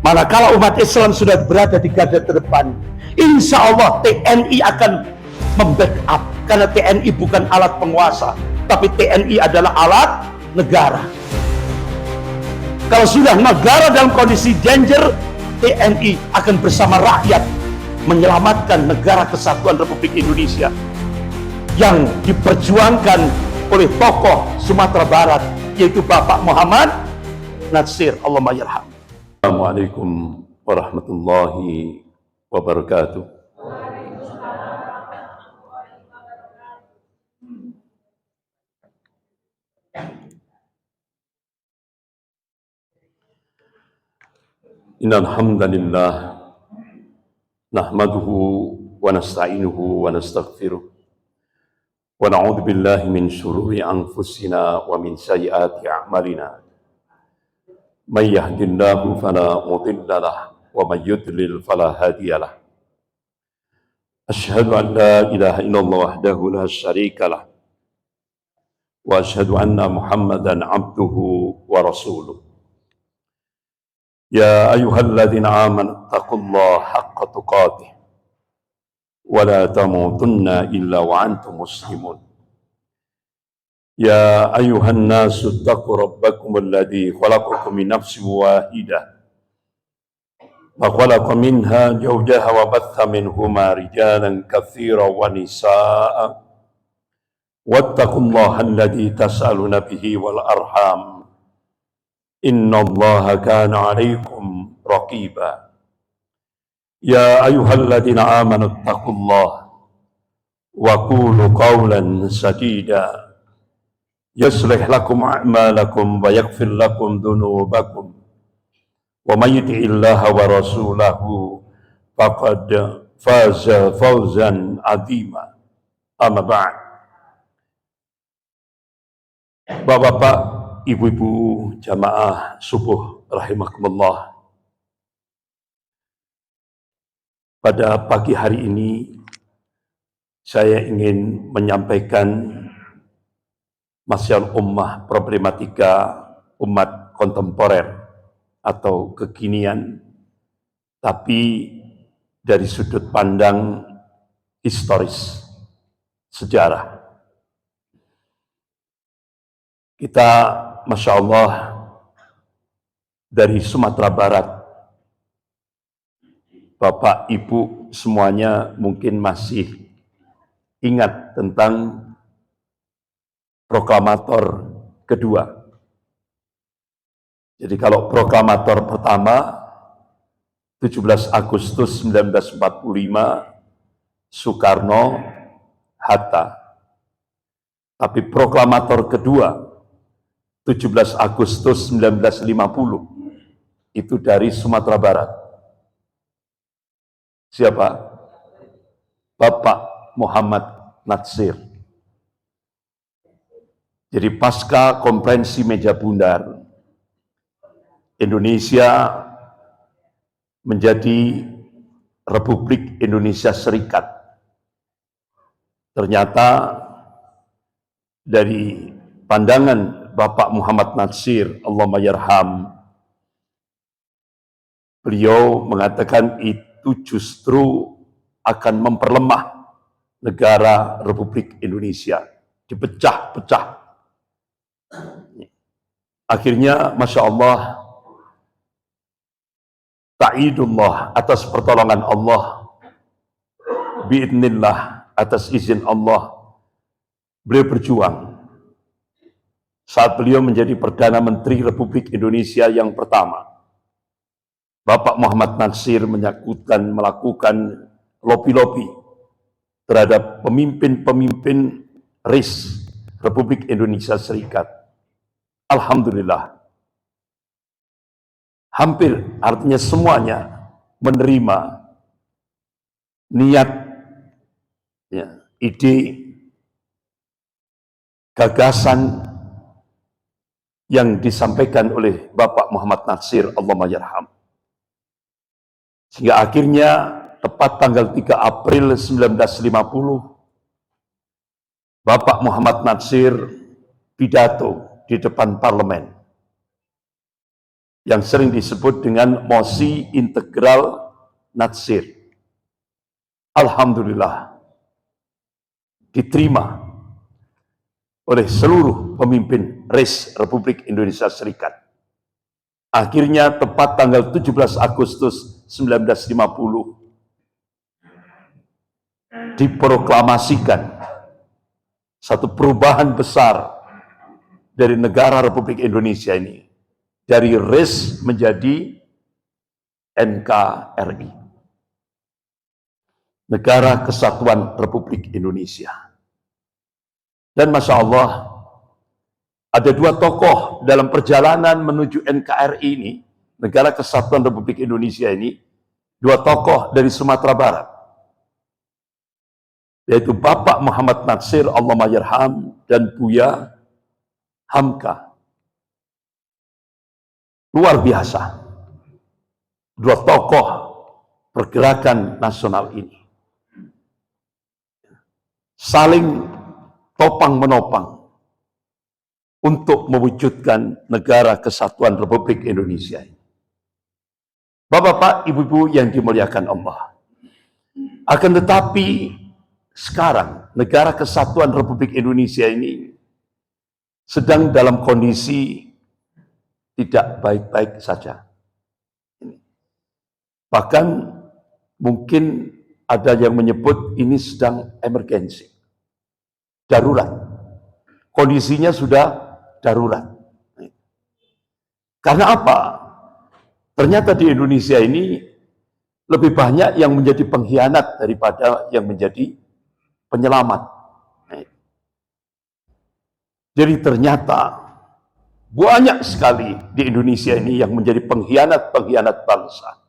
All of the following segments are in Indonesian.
Manakala umat Islam sudah berada di garda terdepan, insya Allah TNI akan membackup, karena TNI bukan alat penguasa, tapi TNI adalah alat negara. Kalau sudah negara dalam kondisi danger, TNI akan bersama rakyat menyelamatkan negara kesatuan Republik Indonesia yang diperjuangkan oleh tokoh Sumatera Barat, yaitu Bapak Muhammad Natsir, Allahumma yarham. Assalamualaikum warahmatullahi wabarakatuh. Innal hamdalillah nahmaduhu wa nasta'inuhu wa nastaghfiruh wa na'udzu billahi min shururi anfusina wa min sayyiati a'malina. May yahdihillahu fala mudilla lahu wa may yudlil fala hadiya lahu. Asyhadu an la ilaha illallah wahdahu la syarika lahu wa asyhadu anna Muhammadan abduhu wa rasuluh. Ya ayyuhalladzina amanu taqullaha haqqa tuqatih wa la tamutunna illa wa antum muslimun. Ya ayyuhan nasu taqu rabbakum alladzi khalaqakum min nafsin wahidah wa khalaqa minha zawjaha wa batha minhuma rijalan katsiran wa nisaa'a wattaqullaha alladzi tas'aluna bihi wal arham innallaha kana 'alaikum raqiba. Ya ayyuhalladzina amanu taqullaha wa qulu qawlan sadida yuslih lakum a'malakum wa yaghfir lakum dhunubakum wa may yuti'illaha wa rasulahu faqad faza fawzan 'azima. Amma ba'd. Bapak-bapak, ibu-ibu jamaah subuh rahimakumullah. Pada pagi hari ini saya ingin menyampaikan masalah ummah, problematika umat kontemporer atau kekinian, tapi dari sudut pandang historis, sejarah. Kita, Masya Allah, dari Sumatera Barat, Bapak, Ibu semuanya mungkin masih ingat tentang proklamator kedua. Jadi kalau proklamator pertama 17 Agustus 1945 Soekarno, Hatta. Tapi proklamator kedua 17 Agustus 1950 itu dari Sumatera Barat. Siapa? Bapak Muhammad Natsir. Jadi pasca konferensi meja bundar, Indonesia menjadi Republik Indonesia Serikat. Ternyata dari pandangan Bapak Muhammad Natsir, Allahumma yarham, beliau mengatakan itu justru akan memperlemah negara Republik Indonesia, dipecah-pecah. Akhirnya, Masya Allah, ta'idullah, atas pertolongan Allah, biidnillah, atas izin Allah, beliau berjuang. Saat beliau menjadi Perdana Menteri Republik Indonesia yang pertama, Bapak Muhammad Natsir melakukan lobi-lobi terhadap pemimpin-pemimpin RIS, Republik Indonesia Serikat. Alhamdulillah, hampir, artinya semuanya menerima niat, ide, gagasan yang disampaikan oleh Bapak Muhammad Natsir, Allahumma yarham. Sehingga akhirnya tepat tanggal 3 April 1950, Bapak Muhammad Natsir pidato di depan parlemen. yang sering disebut dengan mosi integral Natsir. Alhamdulillah diterima oleh seluruh pemimpin RIS Republik Indonesia Serikat. Akhirnya tepat tanggal 17 Agustus 1950 diproklamasikan satu perubahan besar dari negara Republik Indonesia ini, dari RIS menjadi NKRI, Negara Kesatuan Republik Indonesia. Dan Masya Allah, ada dua tokoh dalam perjalanan menuju NKRI ini, Negara Kesatuan Republik Indonesia ini, dua tokoh dari Sumatera Barat, yaitu Bapak Muhammad Natsir Allahyarham dan Buya Hamka. Luar biasa, dua tokoh pergerakan nasional ini saling topang menopang untuk mewujudkan Negara Kesatuan Republik Indonesia. Bapak-bapak, ibu-ibu yang dimuliakan Allah. Akan tetapi sekarang Negara Kesatuan Republik Indonesia ini sedang dalam kondisi tidak baik-baik saja. Bahkan mungkin ada yang menyebut ini sedang emergensi, darurat. Kondisinya sudah darurat. Karena apa? Ternyata di Indonesia ini lebih banyak yang menjadi pengkhianat daripada yang menjadi penyelamat. Jadi ternyata banyak sekali di Indonesia ini yang menjadi pengkhianat bangsa.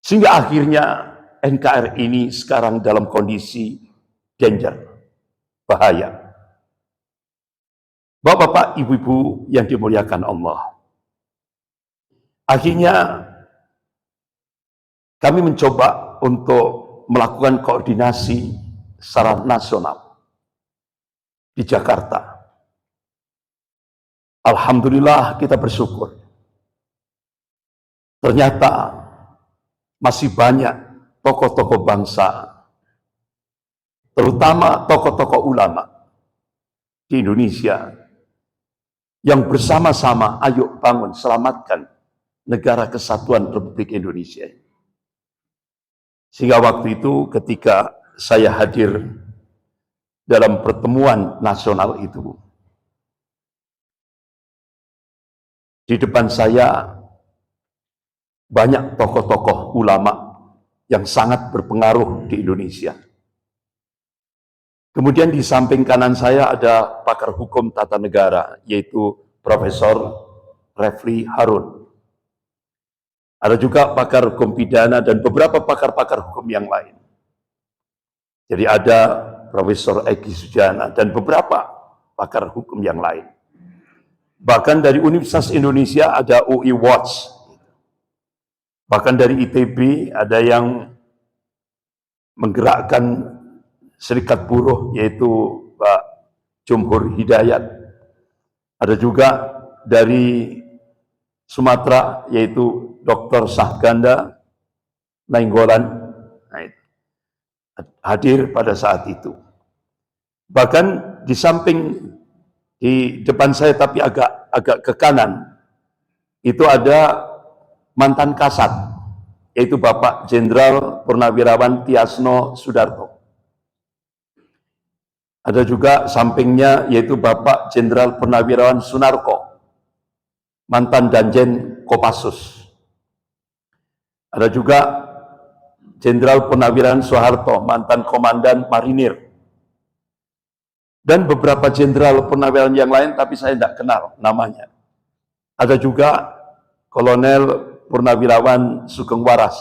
Sehingga akhirnya NKRI ini sekarang dalam kondisi danger, bahaya. Bapak-bapak, ibu-ibu yang dimuliakan Allah. Akhirnya kami mencoba untuk melakukan koordinasi secara nasional di Jakarta. Alhamdulillah kita bersyukur. Ternyata masih banyak tokoh-tokoh bangsa, terutama tokoh-tokoh ulama di Indonesia yang bersama-sama ayo bangun selamatkan Negara Kesatuan Republik Indonesia. Sehingga waktu itu ketika saya hadir dalam pertemuan nasional itu, di depan saya banyak tokoh-tokoh ulama yang sangat berpengaruh di Indonesia. Kemudian di samping kanan saya ada pakar hukum tata negara, yaitu Profesor Refli Harun. Ada juga pakar hukum pidana dan beberapa pakar-pakar hukum yang lain. Jadi ada Profesor Egi Sujana dan beberapa pakar hukum yang lain. Bahkan dari Universitas Indonesia ada UI Watch. Bahkan dari ITB ada yang menggerakkan serikat buruh, yaitu Pak Jumhur Hidayat. Ada juga dari Sumatera, yaitu Dr. Sahganda Nainggolan, hadir pada saat itu. Bahkan di samping, di depan saya tapi agak ke kanan, itu ada mantan Kasat, yaitu Bapak Jenderal Purnawirawan Tiasno Sudarto. Ada juga sampingnya yaitu Bapak Jenderal Purnawirawan Sunarko, mantan Danjen Kopassus. Ada juga Jenderal Purnawirawan Soeharto, mantan Komandan Marinir. Dan beberapa jenderal purnawirawan yang lain tapi saya tidak kenal namanya. Ada juga Kolonel Purnawirawan Sugeng Waras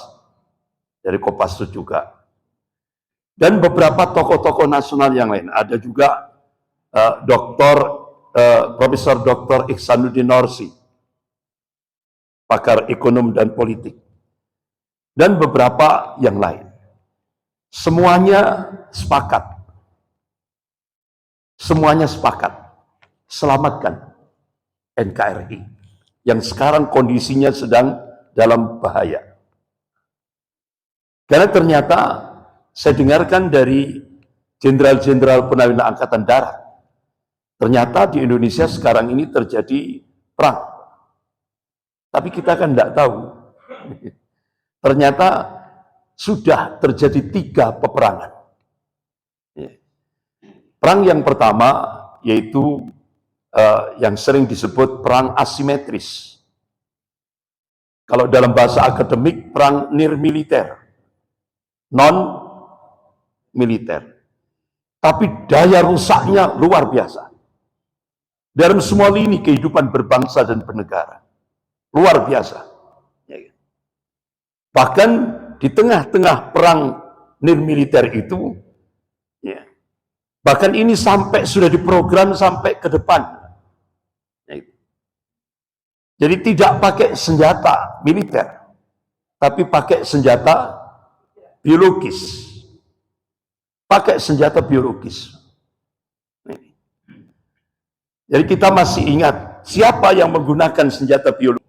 dari Kopassus juga. Dan beberapa tokoh-tokoh nasional yang lain. Ada juga Profesor Dr. Ihsanuddin Norsi, pakar ekonom dan politik. Dan beberapa yang lain. Semuanya sepakat. Semuanya sepakat. Selamatkan NKRI. yang sekarang kondisinya sedang dalam bahaya. Karena ternyata saya dengarkan dari jenderal-jenderal Purnawira Angkatan Darat, ternyata di Indonesia sekarang ini terjadi perang. Tapi kita kan tidak tahu. Ternyata sudah terjadi 3 peperangan. Perang yang pertama yaitu yang sering disebut perang asimetris. Kalau dalam bahasa akademik, perang nirmiliter, non militer. Tapi daya rusaknya luar biasa. Dalam semua lini kehidupan berbangsa dan bernegara. Luar biasa. Bahkan di tengah-tengah perang nirmiliter itu, bahkan ini sampai sudah diprogram sampai ke depan. Jadi tidak pakai senjata militer, tapi pakai senjata biologis. Pakai senjata biologis. Jadi kita masih ingat siapa yang menggunakan senjata biologis.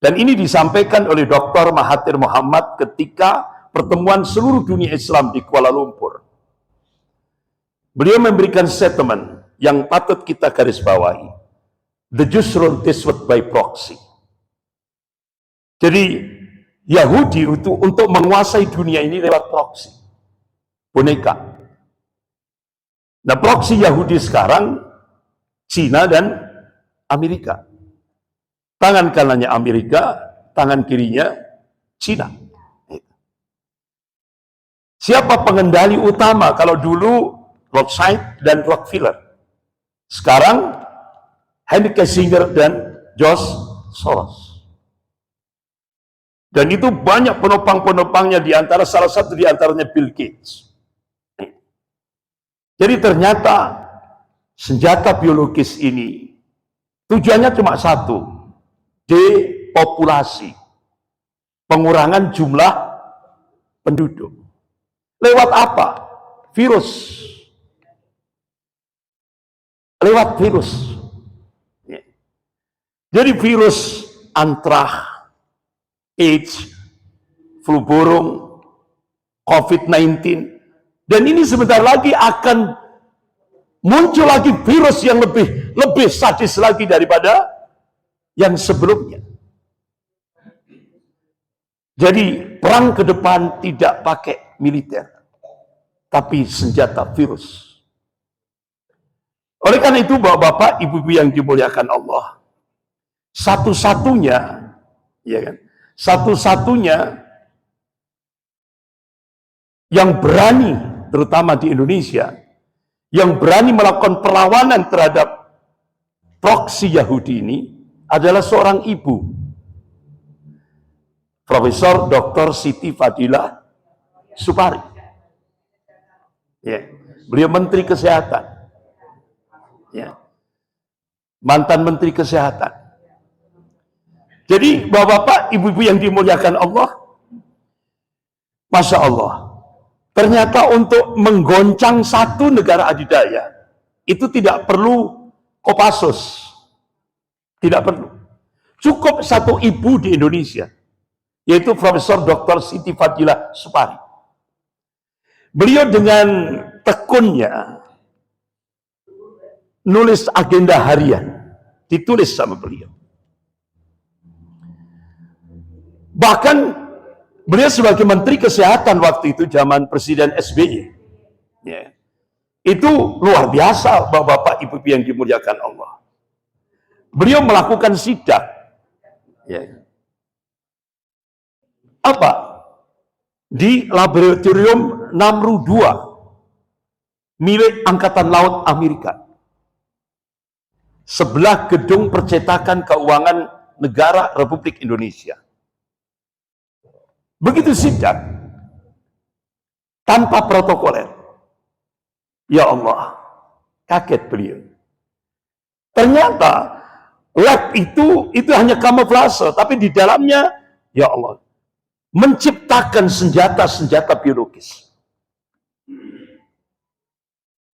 Dan ini disampaikan oleh Dr. Mahathir Mohamad ketika pertemuan seluruh dunia Islam di Kuala Lumpur. Beliau memberikan statement yang patut kita garis bawahi. The Jews rule this world by proxy. Jadi Yahudi itu untuk menguasai dunia ini lewat proxy. Boneka. Nah, proxy Yahudi sekarang Cina dan Amerika. Tangan kanannya Amerika, tangan kirinya Cina. Siapa pengendali utama? Kalau dulu Rothschild dan Rockefeller. Sekarang Henry Kissinger dan George Soros. Dan itu banyak penopang-penopangnya, di antara salah satu di antaranya Bill Gates. Jadi ternyata senjata biologis ini tujuannya cuma satu, depopulasi, pengurangan jumlah penduduk. Lewat apa? Virus. Lewat virus. Jadi virus antraks, AIDS, flu burung, COVID-19, dan ini sebentar lagi akan muncul lagi virus yang lebih sadis lagi daripada yang sebelumnya. Jadi perang ke depan tidak pakai militer, tapi senjata virus. Oleh karena itu, bapak-bapak, ibu-ibu yang dimuliakan Allah, satu-satunya, ya kan, satu-satunya yang berani, terutama di Indonesia, yang berani melakukan perlawanan terhadap proksi Yahudi ini adalah seorang ibu, Profesor Dr. Siti Fadilah Supari. Ya, beliau Menteri Kesehatan, ya, mantan Menteri Kesehatan. Jadi bapak-bapak, ibu-ibu yang dimuliakan Allah, Masya Allah, ternyata untuk menggoncang satu negara adidaya itu tidak perlu Kopassus, tidak perlu. Cukup satu ibu di Indonesia, yaitu Profesor Dr. Siti Fadilah Supari. Beliau dengan tekunnya nulis agenda harian, ditulis sama beliau. Bahkan beliau sebagai Menteri Kesehatan waktu itu zaman Presiden SBY, ya, itu luar biasa, bapak-bapak, ibu yang dimuliakan Allah. Beliau melakukan sidak, ya, apa? Di laboratorium Namru 2 milik Angkatan Laut Amerika, sebelah gedung percetakan keuangan negara Republik Indonesia. Begitu sidak, tanpa protokoler. Ya Allah, kaget beliau. Ternyata lab itu hanya kamuflase, tapi di dalamnya, ya Allah, menciptakan senjata-senjata biologis.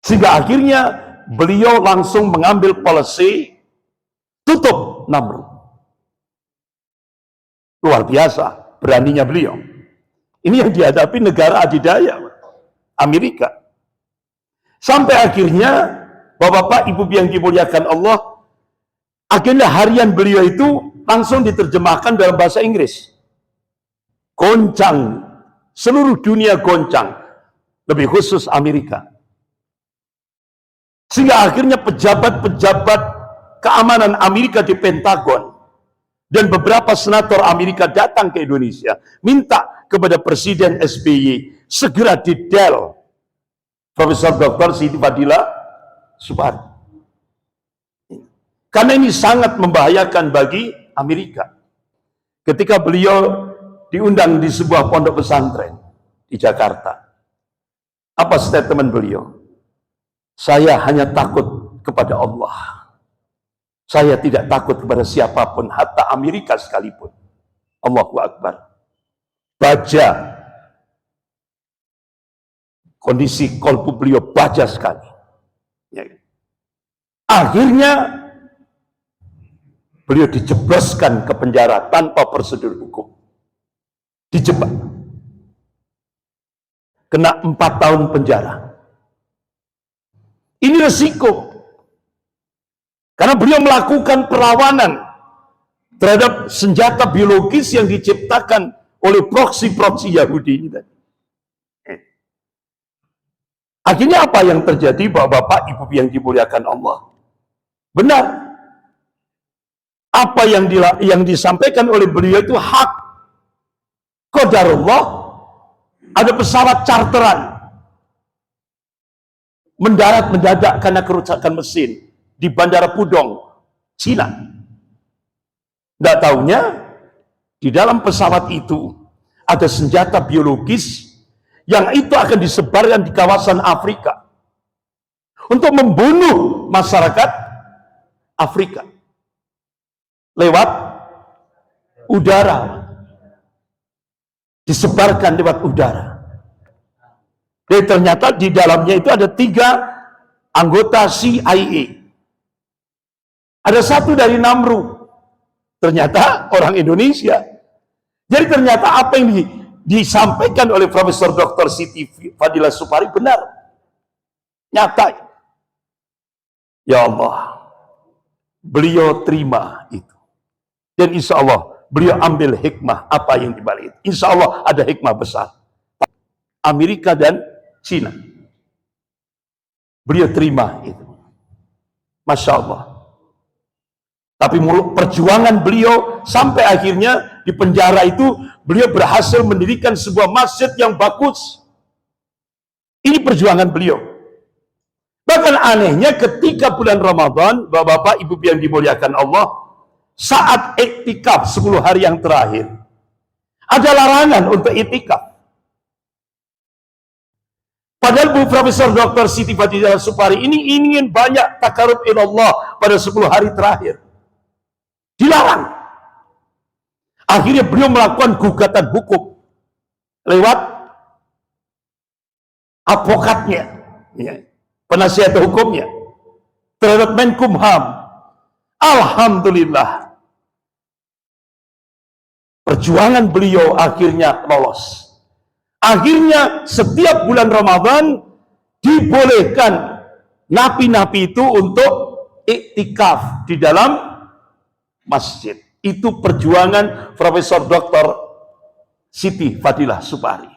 Sehingga akhirnya beliau langsung mengambil policy tutup Namrud. Luar biasa beraninya beliau. Ini yang dihadapi negara adidaya, Amerika. Sampai akhirnya, Bapak-bapak, Ibu yang dimuliakan Allah, agenda harian beliau itu langsung diterjemahkan dalam bahasa Inggris. Goncang, seluruh dunia goncang, lebih khusus Amerika. Sehingga akhirnya pejabat-pejabat keamanan Amerika di Pentagon dan beberapa senator Amerika datang ke Indonesia, minta kepada Presiden SBY segera didel Profesor Dr. Siti Fadilah Supari. Karena ini sangat membahayakan bagi Amerika. Ketika beliau diundang di sebuah pondok pesantren di Jakarta, apa statement beliau? Saya hanya takut kepada Allah. Saya tidak takut kepada siapapun, hatta Amerika sekalipun. Allahu Akbar. Baja kondisi kolbu beliau, baja sekali. Ya. Akhirnya beliau dijebloskan ke penjara tanpa prosedur hukum. Dijebak. Kena 4 tahun penjara. Ini resiko. Karena beliau melakukan perlawanan terhadap senjata biologis yang diciptakan oleh proksi-proksi Yahudi ini tadi. Akhirnya apa yang terjadi, Bapak-bapak, Ibu yang dimuliakan Allah? Benar. Apa yang disampaikan oleh beliau itu hak. Qadarullah, ada pesawat charteran mendarat mendadak karena kerusakan mesin di Bandara Pudong, Cina. Tidak tahunya di dalam pesawat itu ada senjata biologis yang itu akan disebarkan di kawasan Afrika untuk membunuh masyarakat Afrika lewat udara, disebarkan lewat udara. Dan ternyata di dalamnya itu ada 3 anggota CIA. Ada 1 dari Namru, ternyata orang Indonesia. Jadi ternyata apa yang disampaikan oleh Profesor Dr. Siti Fadilah Supari benar, nyata. Ya Allah, beliau terima itu, dan insya Allah beliau ambil hikmah apa yang dibalik itu. Insya Allah ada hikmah besar. Amerika dan Cina, beliau terima itu, Masya Allah. Tapi perjuangan beliau sampai akhirnya di penjara itu beliau berhasil mendirikan sebuah masjid yang bagus. Ini perjuangan beliau. Bahkan anehnya ketika bulan Ramadan, Bapak-bapak, Ibu yang dimuliakan Allah, saat iktikaf 10 hari yang terakhir, ada larangan untuk iktikaf. Padahal Bu Profesor Dr. Siti Fadilah Supari ini ingin banyak takarub ilallah pada 10 hari terakhir. Dilarang. Akhirnya beliau melakukan gugatan hukum lewat advokatnya, ya, penasihat hukumnya terhadap Menkumham. Alhamdulillah, perjuangan beliau akhirnya lolos. Akhirnya setiap bulan Ramadan dibolehkan napi-napi itu untuk iktikaf di dalam masjid. Itu perjuangan Profesor Dr. Siti Fadilah Supari.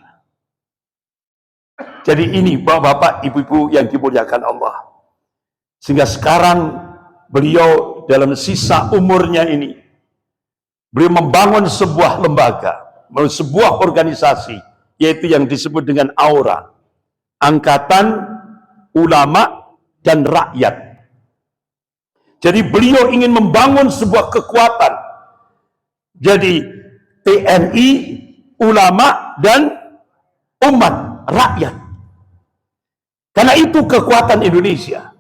Jadi ini Bapak-bapak, Ibu-ibu yang dimuliakan Allah. Sehingga sekarang beliau dalam sisa umurnya ini, beliau membangun sebuah lembaga, sebuah organisasi, yaitu yang disebut dengan AURA, Angkatan Ulama dan Rakyat. Jadi beliau ingin membangun sebuah kekuatan. Jadi TNI, ulama, dan umat, rakyat. Karena itu kekuatan Indonesia.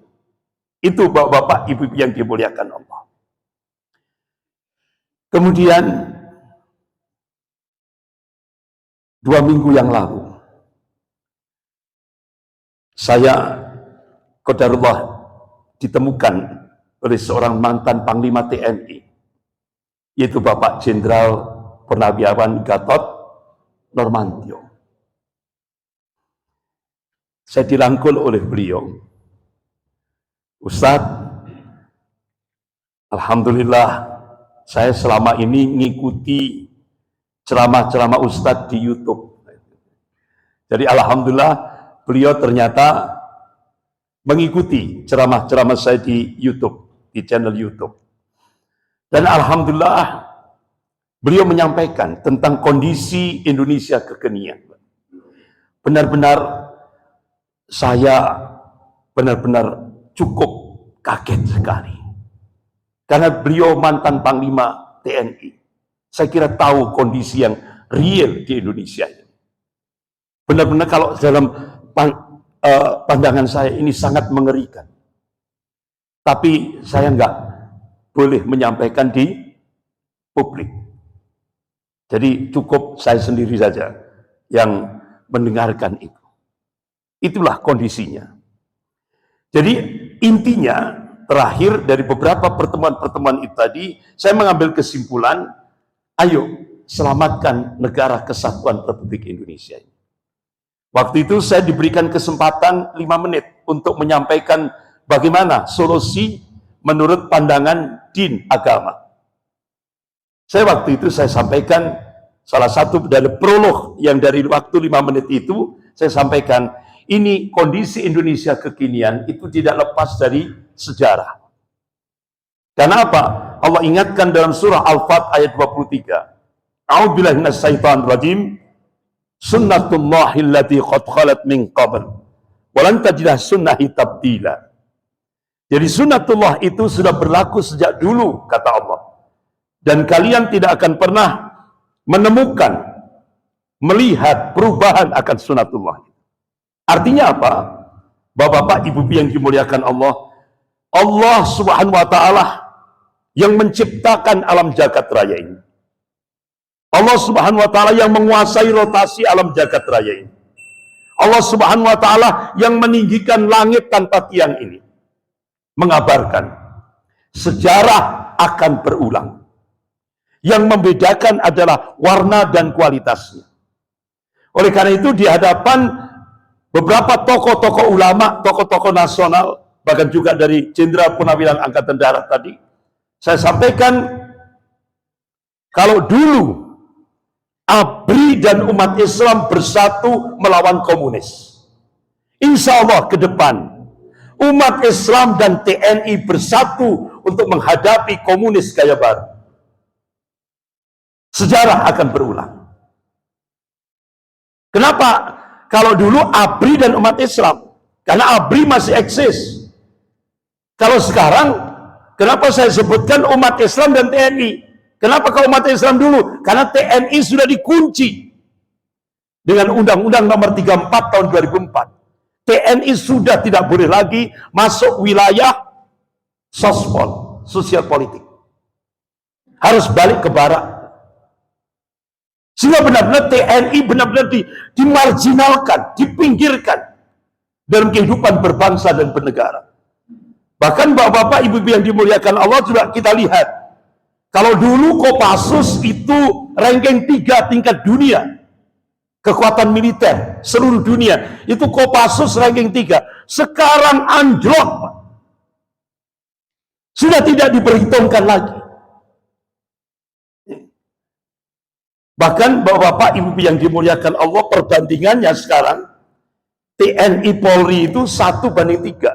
Itu Bapak-bapak, Ibu yang dimuliakan Allah. Kemudian 2 minggu yang lalu, saya qadarullah ditemukan oleh seorang mantan Panglima TNI, yaitu Bapak Jenderal Purnawirawan Gatot Nurmantio. Saya dirangkul oleh beliau, Ustadz, alhamdulillah saya selama ini ngikuti ceramah-ceramah Ustadz di YouTube. Jadi alhamdulillah beliau ternyata mengikuti ceramah-ceramah saya di YouTube, di channel YouTube. Dan alhamdulillah beliau menyampaikan tentang kondisi Indonesia kekinian. Benar-benar saya benar-benar cukup kaget sekali. Karena beliau mantan Panglima TNI. Saya kira tahu kondisi yang real di Indonesia ini. Benar-benar kalau dalam pandangan saya ini sangat mengerikan. Tapi saya nggak boleh menyampaikan di publik. Jadi cukup saya sendiri saja yang mendengarkan itu. Itulah kondisinya. Jadi intinya terakhir dari beberapa pertemuan-pertemuan itu tadi, saya mengambil kesimpulan, ayo selamatkan negara kesatuan Republik Indonesia ini. Waktu itu saya diberikan kesempatan 5 menit untuk menyampaikan bagaimana solusi menurut pandangan din agama. Waktu itu saya sampaikan salah satu dari prolog yang dari waktu 5 menit itu, saya sampaikan ini kondisi Indonesia kekinian itu tidak lepas dari sejarah. Karena apa? Allah ingatkan dalam surah Al-Fat ayat 23. A'udzubillahi minasyaitonir rajim. Sunnatullahi allati qad khalat min qabl. Wa lan tajidah sunnahi tabdila. Jadi sunnatullah itu sudah berlaku sejak dulu, kata Allah. Dan kalian tidak akan pernah menemukan, melihat perubahan akan sunnatullah. Artinya apa? Bapak-bapak, ibu yang dimuliakan Allah, Allah Subhanahu wa Ta'ala yang menciptakan alam jagat raya ini. Allah Subhanahu wa Ta'ala yang menguasai rotasi alam jagat raya ini. Allah Subhanahu wa Ta'ala yang meninggikan langit tanpa tiang ini. Mengabarkan sejarah akan berulang. Yang membedakan adalah warna dan kualitasnya. Oleh karena itu di hadapan beberapa tokoh-tokoh ulama, tokoh-tokoh nasional, bahkan juga dari Jenderal Purnawirawan Angkatan Darat tadi, saya sampaikan kalau dulu ABRI dan umat Islam bersatu melawan komunis, insya Allah ke depan umat Islam dan TNI bersatu untuk menghadapi komunis gaya baru. Sejarah akan berulang. Kenapa? Kalau dulu ABRI dan umat Islam, karena ABRI masih eksis. Kalau sekarang, kenapa saya sebutkan umat Islam dan TNI? Kenapa kalau umat Islam dulu? Karena TNI sudah dikunci dengan Undang-Undang Nomor 34 Tahun 2004. TNI sudah tidak boleh lagi masuk wilayah sospol, sosial politik. Harus balik ke barat. Sehingga benar-benar TNI benar-benar dimarginalkan, dipinggirkan dalam kehidupan berbangsa dan bernegara. Bahkan bapak-bapak, ibu-ibu yang dimuliakan Allah juga kita lihat. Kalau dulu Kopassus itu ranking 3 tingkat dunia. Kekuatan militer seluruh dunia. Itu Kopassus ranking 3. Sekarang anjlok. Sudah tidak diperhitungkan lagi. Bahkan bapak-bapak, ibu yang dimuliakan Allah, perbandingannya sekarang TNI Polri itu 1:3.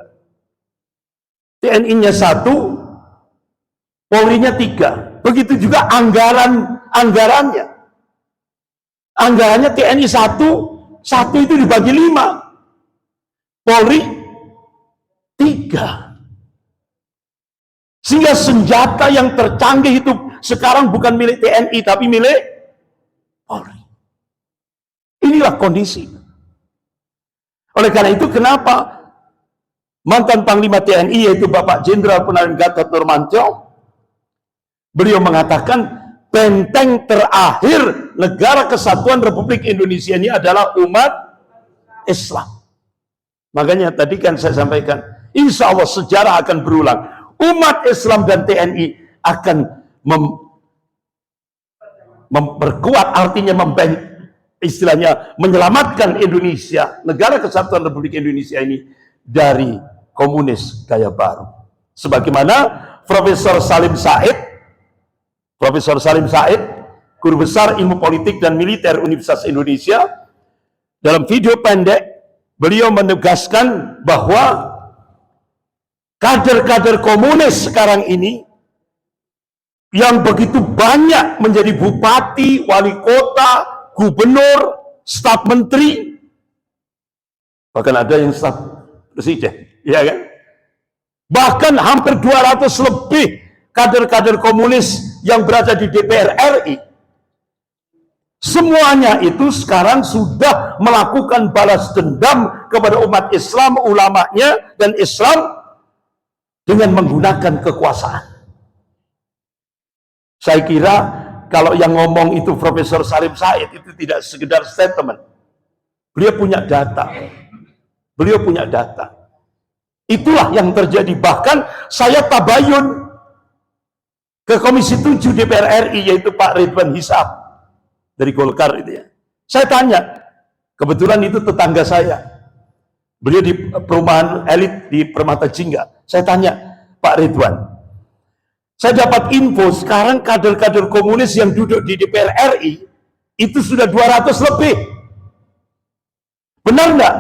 TNI-nya 1, Polri-nya 3. Begitu juga anggarannya. Anggarannya TNI 1 itu dibagi 5. Polri 3. Sehingga senjata yang tercanggih itu sekarang bukan milik TNI tapi milik Polri. Inilah kondisi. Oleh karena itu kenapa mantan Panglima TNI yaitu Bapak Jenderal Purnawirawan Gatot Nurmantio, beliau mengatakan benteng terakhir negara kesatuan Republik Indonesia ini adalah umat Islam. Makanya tadi kan saya sampaikan, insya Allah sejarah akan berulang. umat Islam dan TNI akan memperkuat, artinya istilahnya menyelamatkan Indonesia, negara kesatuan Republik Indonesia ini dari komunis gaya baru. Sebagaimana Profesor Salim Said, guru besar ilmu politik dan militer Universitas Indonesia, dalam video pendek beliau menegaskan bahwa kader-kader komunis sekarang ini yang begitu banyak menjadi bupati, wali kota, gubernur, staf menteri, bahkan ada yang staf presiden, ya kan? Bahkan hampir 200 lebih kader-kader komunis yang berada di DPR RI. Semuanya itu sekarang sudah melakukan balas dendam kepada umat Islam, ulamanya dan Islam dengan menggunakan kekuasaan. Saya kira kalau yang ngomong itu Profesor Salim Said itu tidak sekedar statement. Beliau punya data. Beliau punya data. Itulah yang terjadi. Bahkan saya tabayun ke Komisi 7 DPR RI, yaitu Pak Ridwan Hisap dari Golkar itu ya. Saya tanya, kebetulan itu tetangga saya. Beliau di perumahan elit di Permata Jingga. Saya tanya, Pak Ridwan, saya dapat info sekarang kader-kader komunis yang duduk di DPR RI itu sudah 200 lebih. Benar enggak?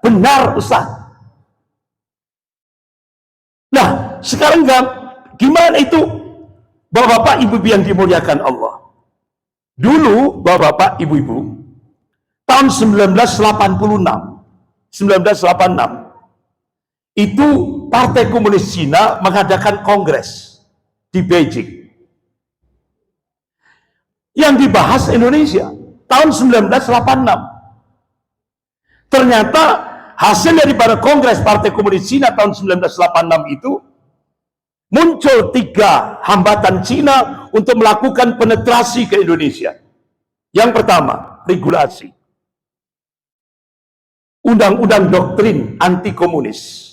Benar, Ustaz. Nah, sekarang gimana itu Bapak-bapak, ibu-ibu yang dimuliakan Allah? Dulu, Bapak-bapak, ibu-ibu, tahun 1986, itu Partai Komunis Cina mengadakan kongres di Beijing. Yang dibahas Indonesia tahun 1986. Ternyata hasil daripada kongres Partai Komunis Cina tahun 1986 itu muncul 3 hambatan Cina untuk melakukan penetrasi ke Indonesia. Yang pertama, regulasi. Undang-undang doktrin anti komunis,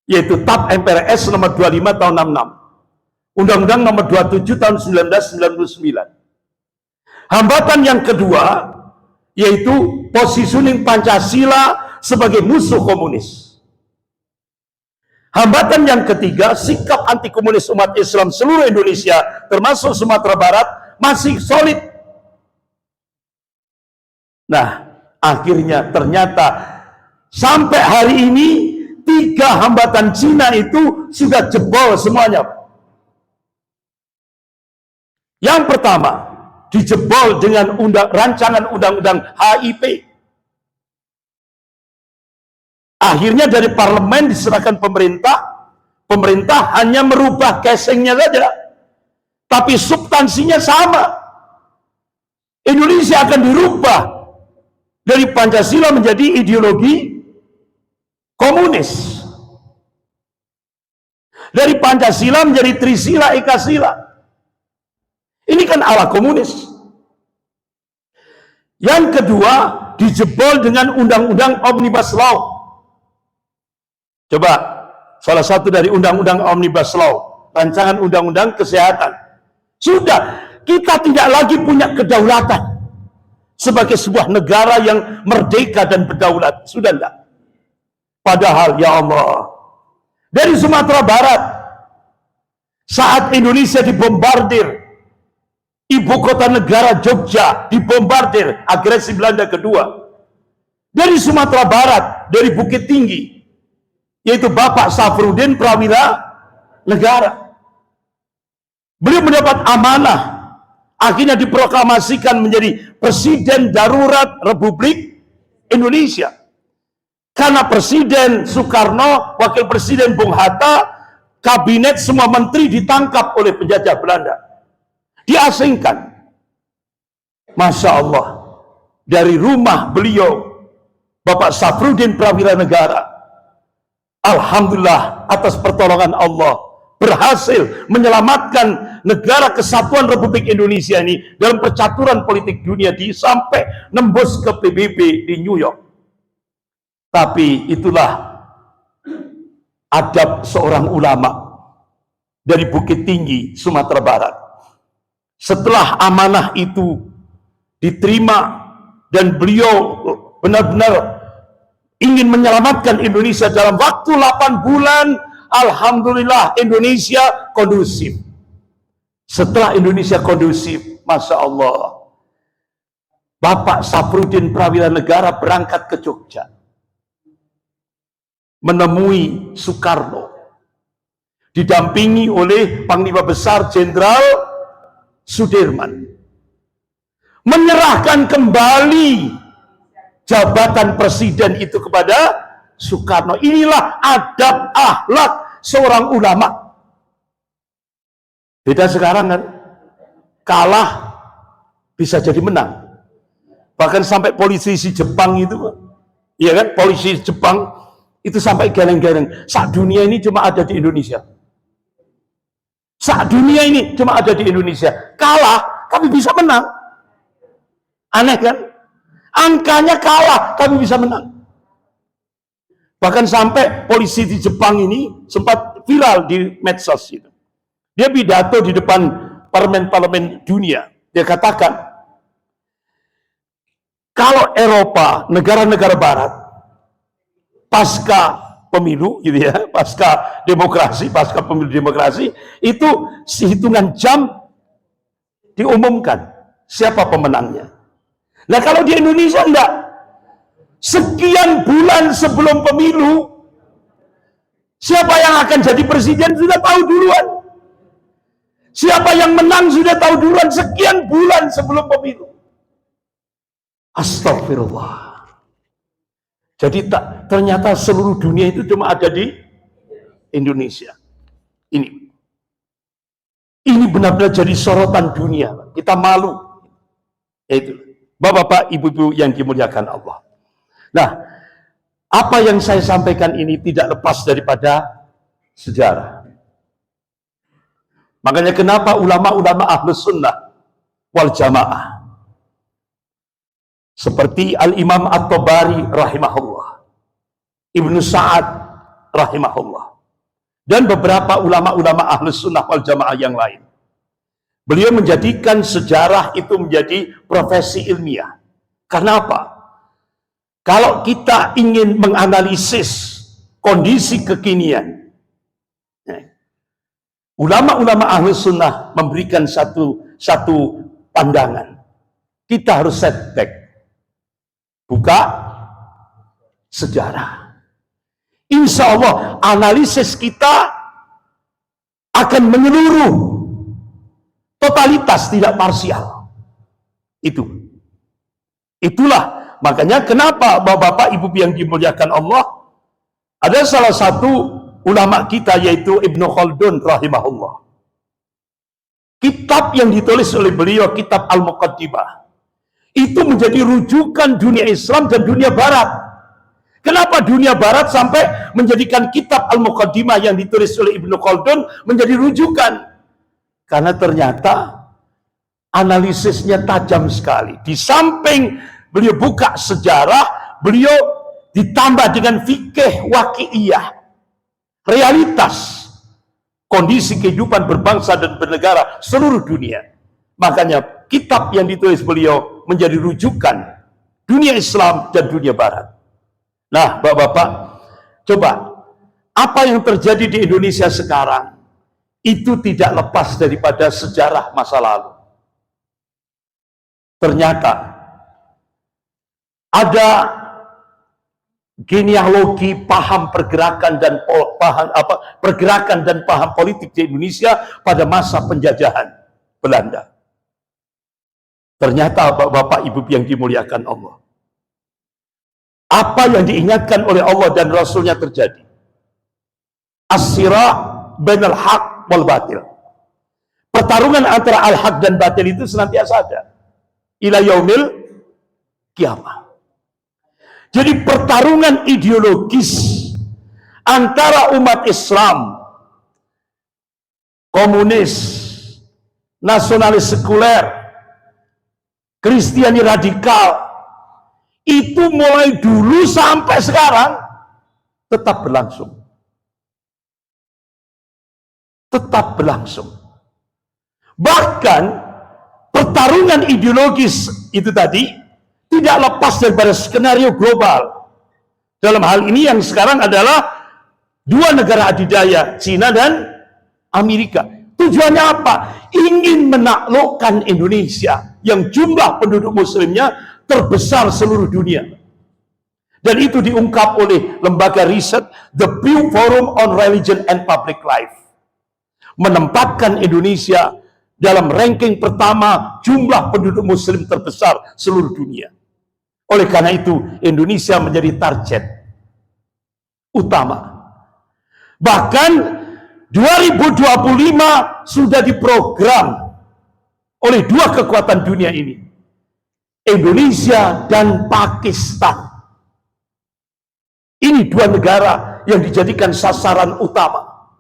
yaitu TAP MPRS nomor 25 tahun 66, Undang-Undang nomor 27 tahun 1999. Hambatan yang kedua, yaitu positioning Pancasila sebagai musuh komunis. Hambatan yang ketiga, sikap anti komunis umat Islam seluruh Indonesia, termasuk Sumatera Barat, masih solid. Nah, akhirnya ternyata sampai hari ini 3 hambatan Cina itu sudah jebol semuanya. Yang pertama, dijebol dengan rancangan undang-undang HIP. Akhirnya dari parlemen diserahkan pemerintah hanya merubah casingnya saja, tapi substansinya sama. Indonesia akan dirubah dari Pancasila menjadi ideologi komunis, dari Pancasila menjadi Trisila Ekasila. Ini kan ala komunis. Yang kedua, dijebol dengan undang-undang Omnibus Law. Coba, salah satu dari undang-undang Omnibus Law, rancangan undang-undang kesehatan. Sudah, kita tidak lagi punya kedaulatan sebagai sebuah negara yang merdeka dan berdaulat. Sudah enggak? Padahal, ya Allah, dari Sumatera Barat, saat Indonesia dibombardir, ibu kota negara Jogja dibombardir agresi Belanda kedua. Dari Sumatera Barat, dari Bukit Tinggi, yaitu Bapak Safruddin Prawira Negara. Beliau mendapat amanah, akhirnya diproklamasikan menjadi Presiden Darurat Republik Indonesia. Karena Presiden Soekarno, Wakil Presiden Bung Hatta, kabinet semua menteri ditangkap oleh penjajah Belanda, diasingkan. Masya Allah, dari rumah beliau, Bapak Safruddin Prawira Negara, alhamdulillah atas pertolongan Allah, berhasil menyelamatkan negara kesatuan Republik Indonesia ini dalam percaturan politik dunia sampai nembus ke PBB di New York. Tapi itulah adab seorang ulama dari Bukit Tinggi, Sumatera Barat. Setelah amanah itu diterima dan beliau benar-benar ingin menyelamatkan Indonesia dalam waktu 8 bulan, alhamdulillah Indonesia kondusif. Setelah Indonesia kondusif, Masya Allah, Bapak Safruddin Prawira Negara berangkat ke Jogja menemui Soekarno, didampingi oleh Panglima Besar Jenderal Sudirman, menyerahkan kembali jabatan presiden itu kepada Soekarno. Inilah adab akhlak seorang ulama. Beda sekarang kan, kalah bisa jadi menang. Bahkan sampai politisi Jepang itu, ya kan, polisi Jepang itu sampai geleng-geleng. Sak dunia ini cuma ada di Indonesia. Sak dunia ini cuma ada di Indonesia. Kalah tapi bisa menang. Aneh kan? Angkanya kalah tapi bisa menang. Bahkan sampai polisi di Jepang ini sempat viral di medsos itu. Dia pidato di depan parlemen-parlemen dunia. Dia katakan, kalau Eropa, negara-negara barat, pasca pemilu gitu ya, pasca demokrasi, pasca pemilu demokrasi, itu sehitungan jam diumumkan siapa pemenangnya. Nah kalau di Indonesia enggak, sekian bulan sebelum pemilu siapa yang akan jadi presiden sudah tahu duluan, siapa yang menang sudah tahu duluan sekian bulan sebelum pemilu. Astagfirullah. Jadi ternyata seluruh dunia itu cuma ada di Indonesia. Ini benar-benar jadi sorotan dunia. Kita malu. Itu, Bapak-bapak, ibu-ibu yang dimuliakan Allah. Nah, apa yang saya sampaikan ini tidak lepas daripada sejarah. Makanya kenapa ulama-ulama Ahlus Sunnah wal Jamaah seperti Al-Imam At-Tabari rahimahullah, Ibnu Sa'ad rahimahullah, dan beberapa ulama-ulama Ahlus Sunnah wal Jamaah yang lain, beliau menjadikan sejarah itu menjadi profesi ilmiah. Karena apa? Kalau kita ingin menganalisis kondisi kekinian, ulama-ulama Ahlus Sunnah memberikan satu pandangan. Kita harus setback, buka sejarah. Insya Allah analisis kita akan menyeluruh, totalitas, tidak parsial. Itulah makanya kenapa bapak-bapak ibu yang dimuliakan Allah, ada salah satu ulama kita yaitu Ibnu Khaldun rahimahullah. Kitab yang ditulis oleh beliau, kitab Al-Muqaddimah, itu menjadi rujukan dunia Islam dan dunia Barat. Kenapa dunia Barat sampai menjadikan kitab Al-Muqaddimah yang ditulis oleh Ibnu Khaldun menjadi rujukan? Karena ternyata analisisnya tajam sekali. Di samping beliau buka sejarah, beliau ditambah dengan fikih waqi'iyah, realitas kondisi kehidupan berbangsa dan bernegara seluruh dunia. Makanya kitab yang ditulis beliau menjadi rujukan dunia Islam dan dunia Barat. Nah, bapak-bapak, coba apa yang terjadi di Indonesia sekarang itu tidak lepas daripada sejarah masa lalu. Ternyata ada genealogi paham pergerakan dan paham politik di Indonesia pada masa penjajahan Belanda. Ternyata bapak-bapak ibu yang dimuliakan Allah, apa yang diingatkan oleh Allah dan Rasulnya terjadi. As-sira' bainal haq wal batil. Pertarungan antara al-haq dan batil itu senantiasa ada. Ila yaumil kiamah. Jadi pertarungan ideologis antara umat Islam, komunis, nasionalis sekuler, Kristiani radikal, itu mulai dulu sampai sekarang tetap berlangsung. tetap berlangsung. Bahkan pertarungan ideologis itu tadi tidak lepas daripada skenario global. Dalam hal ini yang sekarang adalah dua negara adidaya, Cina dan Amerika. Tujuannya apa? Ingin menaklukkan Indonesia yang jumlah penduduk muslimnya terbesar seluruh dunia. Dan itu diungkap oleh lembaga riset The Pew Forum on Religion and Public Life. Menempatkan Indonesia dalam ranking pertama jumlah penduduk muslim terbesar seluruh dunia. Oleh karena itu, Indonesia menjadi target utama. Bahkan 2025 sudah diprogram oleh dua kekuatan dunia ini, Indonesia dan Pakistan. Ini dua negara yang dijadikan sasaran utama.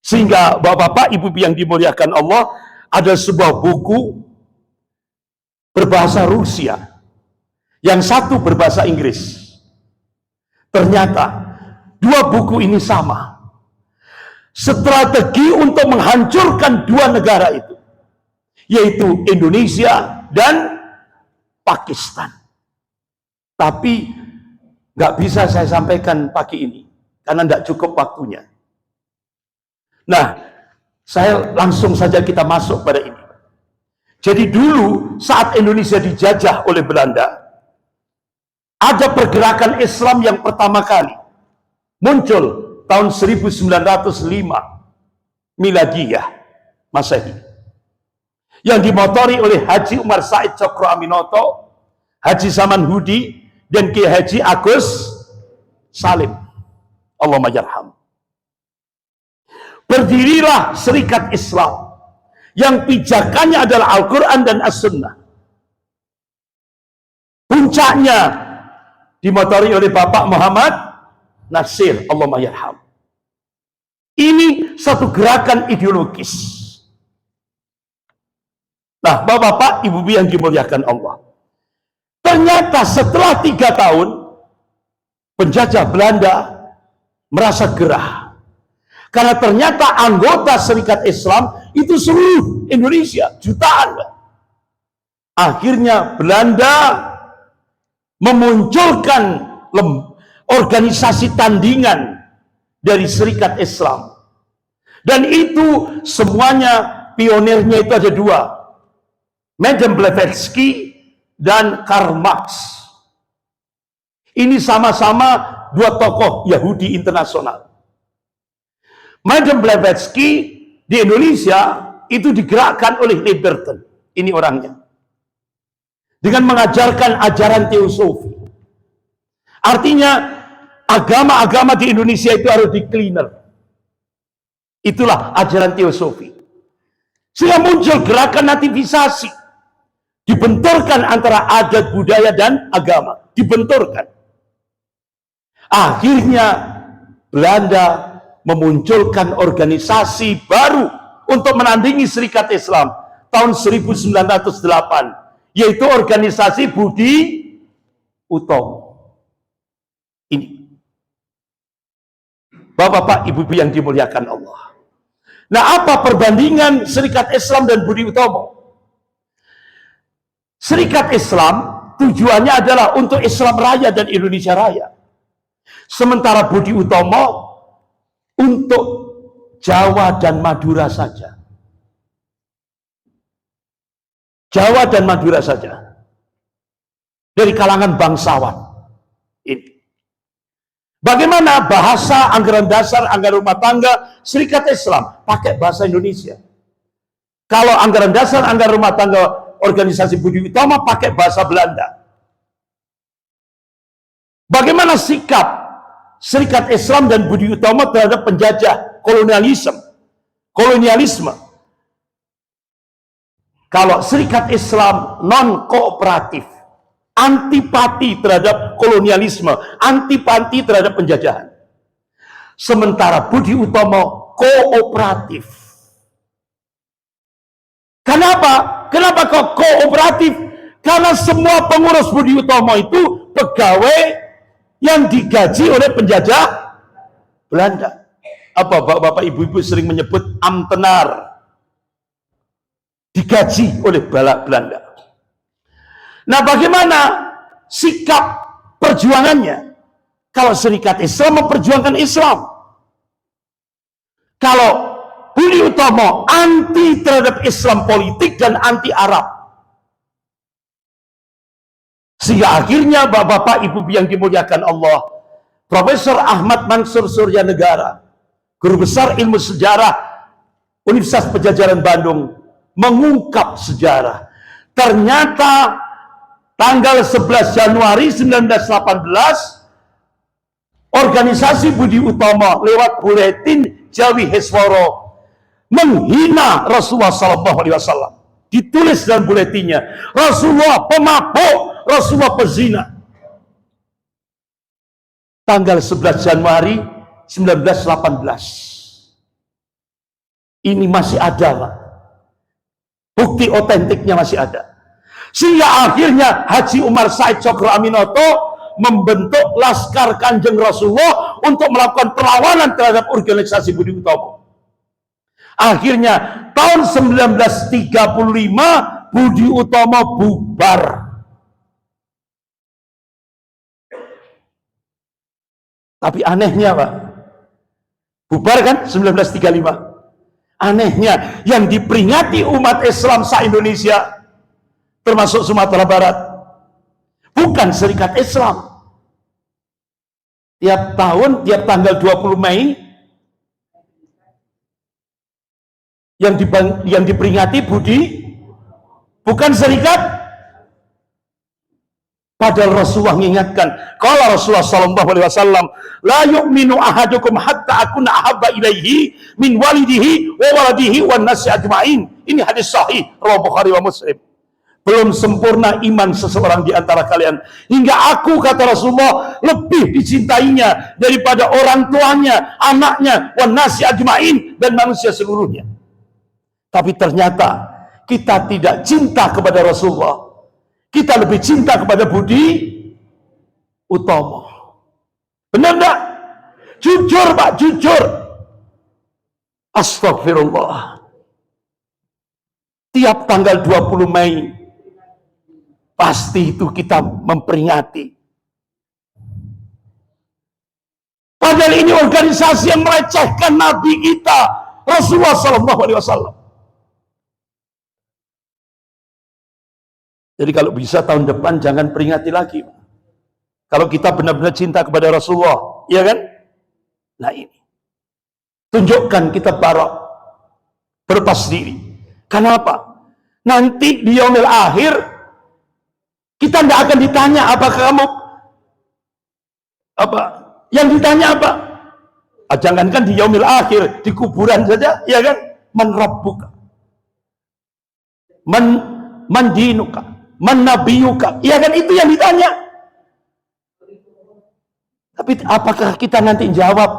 Sehingga Bapak-bapak, Ibu yang dimuliakan Allah, ada sebuah buku berbahasa Rusia, yang satu berbahasa Inggris. Ternyata dua buku ini sama. Strategi untuk menghancurkan dua negara itu, yaitu Indonesia dan Pakistan. Tapi nggak bisa saya sampaikan pagi ini karena nggak cukup waktunya. Nah, saya langsung saja kita masuk pada ini. Jadi dulu saat Indonesia dijajah oleh Belanda, ada pergerakan Islam yang pertama kali muncul tahun 1905 Miladiyah Masehi, yang dimotori oleh Haji Umar Said Cokro Aminoto, Haji Saman Hudi, dan Kiai Haji Agus Salim, Allahumma yarham. Berdirilah Serikat Islam yang pijakannya adalah Al-Quran dan As-Sunnah. Puncaknya dimotori oleh Bapak Muhammad Nasir, Allahumma yarham. Ini satu gerakan ideologis. Nah, Bapak-bapak, Ibu yang dimuliakan Allah, ternyata setelah 3 tahun penjajah Belanda merasa gerah, karena ternyata anggota Serikat Islam itu seluruh Indonesia, jutaan. Akhirnya Belanda memunculkan organisasi tandingan dari Serikat Islam. Dan itu semuanya pionirnya itu ada dua, Madame Blavatsky dan Karl Marx. Ini sama-sama dua tokoh Yahudi internasional. Madame Blavatsky di Indonesia itu digerakkan oleh Liberton, ini orangnya, dengan mengajarkan ajaran teosofi. Artinya agama-agama di Indonesia itu harus di-cleaner. Itulah ajaran teosofi. Sehingga muncul gerakan nativisasi, dibenturkan antara adat, budaya, dan agama, dibenturkan. Akhirnya Belanda memunculkan organisasi baru untuk menandingi Serikat Islam tahun 1908, yaitu organisasi Budi Utomo. Ini Bapak-bapak, Ibu-ibu yang dimuliakan Allah. Nah, apa perbandingan Serikat Islam dan Budi Utomo? Serikat Islam tujuannya adalah untuk Islam Raya dan Indonesia Raya. Sementara Budi Utomo untuk Jawa dan Madura saja. Jawa dan Madura saja. Dari kalangan bangsawan. Ini. Bagaimana bahasa, anggaran dasar, anggaran rumah tangga Serikat Islam? Pakai bahasa Indonesia. Kalau anggaran dasar, anggaran rumah tangga organisasi Budi Utomo pakai bahasa Belanda. Bagaimana sikap Serikat Islam dan Budi Utomo terhadap penjajah kolonialisme? Kalau Serikat Islam non-kooperatif, antipati terhadap kolonialisme, antipati terhadap penjajahan. Sementara Budi Utomo kooperatif. Kenapa? Kenapa kok kooperatif? Karena semua pengurus Budi Utomo itu pegawai yang digaji oleh penjajah Belanda. apa bapak-bapak ibu-ibu sering menyebut ambtenar, digaji oleh Belanda. Nah, bagaimana sikap perjuangannya? Kalau Serikat Islam memperjuangkan Islam, kalau Budi Utomo anti terhadap Islam politik dan anti Arab, sehingga akhirnya bapak-bapak ibu yang dimuliakan Allah, Profesor Ahmad Mansur Suryanegara, guru besar ilmu sejarah Universitas Padjadjaran Bandung, mengungkap sejarah. Ternyata tanggal 11 Januari 1918, organisasi Budi Utomo lewat buletin Jawi Hesworo menghina Rasulullah SAW. Ditulis dalam buletinnya, Rasulullah pemabuk, Rasulullah pezina. Tanggal 11 Januari 1918. Ini masih ada, Pak. Bukti otentiknya masih ada. Sehingga akhirnya Haji Umar Said Cokro Aminoto membentuk Laskar Kanjeng Rasulullah untuk melakukan perlawanan terhadap organisasi Budi Utomo. Akhirnya tahun 1935 Budi Utomo bubar. Tapi anehnya, Pak, bubar kan 1935. Anehnya yang diperingati umat Islam se-Indonesia termasuk Sumatera Barat bukan Serikat Islam. Tiap tahun, tiap tanggal 20 Mei yang diperingati Budi bukan Serikat. Padahal Rasulullah mengingatkan, kalau Rasulullah SAW, la yu'minu ahadukum hatta akuna ahabba ilaihi min walidihi wa waladihi wa nasi ajma'in. Ini hadis sahih riwayat Bukhari wa Muslim. Belum sempurna iman seseorang di antara kalian hingga aku, kata Rasulullah, lebih dicintainya daripada orang tuanya, anaknya, wa nasi ajma'in, dan manusia seluruhnya. Tapi ternyata kita tidak cinta kepada Rasulullah. Kita lebih cinta kepada Budi Utomo. Benar enggak? Jujur, Pak, jujur. Astagfirullah. Tiap tanggal 20 Mei pasti itu kita memperingati. Padahal ini organisasi yang melecehkan Nabi kita, Rasulullah SAW. Jadi kalau bisa tahun depan jangan peringati lagi. Kalau kita benar-benar cinta kepada Rasulullah, iya kan? Nah ini. Tunjukkan kita barok. Berlepas diri. Kenapa? Nanti di yaumil akhir, kita tidak akan ditanya apakah kamu, apa? Yang ditanya apa? Jangankan di yaumil akhir, di kuburan saja, iya kan? Man rabbuka. Man dinuka. Menabiyuka, ya kan, itu yang ditanya. Tapi apakah kita nanti jawab,